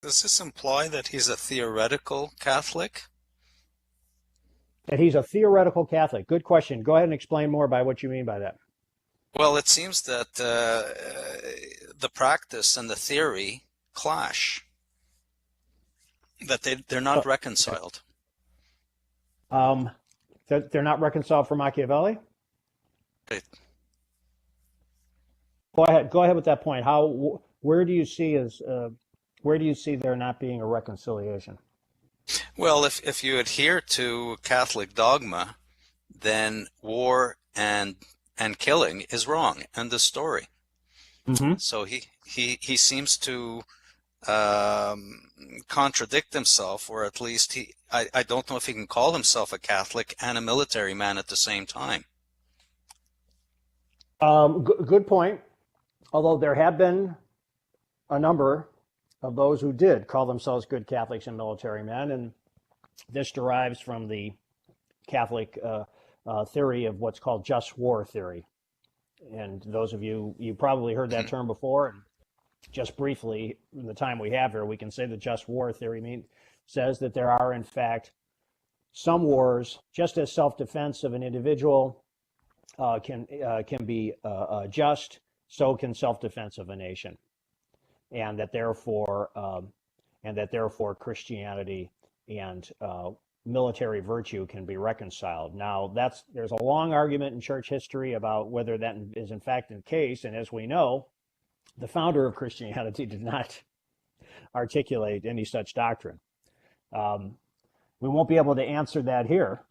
Does this imply that he's a theoretical Catholic? That he's a theoretical Catholic. Good question. Go ahead and explain more by what you mean by that. Well, it seems that the practice and the theory clash, that they're not Okay. reconciled. Um, they're not reconciled for Machiavelli. Right. Go ahead with that point. Where do you see where do you see there not being a reconciliation? Well, if you adhere to Catholic dogma, then war and killing is wrong. End of story. Hmm. So he seems to um, contradict himself, or at least I don't know if he can call himself a Catholic and a military man at the same time. Good point. Although there have been a number of those who did call themselves good Catholics and military men, and this derives from the Catholic theory of what's called just war theory. And those of you, you probably heard that Mhm. term before. And just briefly, in the time we have here, we can say the just war theory says that there are, in fact, some wars, just as self-defense of an individual can be just, so can self-defense of a nation, and that therefore Christianity and military virtue can be reconciled. Now, there's a long argument in church history about whether that is in fact the case, and as we know, the founder of Christianity did not articulate any such doctrine. Um, we won't be able to answer that here,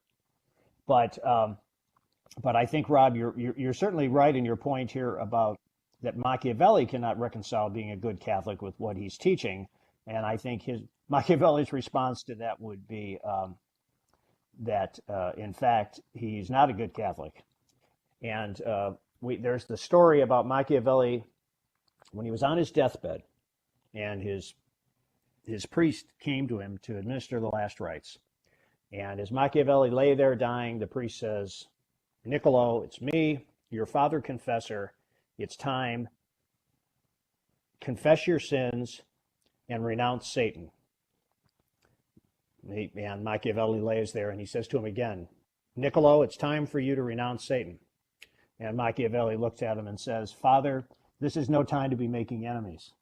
but I think, Rob, you're certainly right in your point here about that Machiavelli cannot reconcile being a good Catholic with what he's teaching, and I think his Machiavelli's response to that would be that in fact he's not a good Catholic. And there's the story about Machiavelli when he was on his deathbed, and his priest came to him to administer the last rites. And as Machiavelli lay there dying, the priest says, "Niccolo, it's me, your father confessor. It's time. Confess your sins and renounce Satan." And Machiavelli lays there and he says to him again, "Niccolo, it's time for you to renounce Satan." And Machiavelli looks at him and says, "Father, this is no time to be making enemies.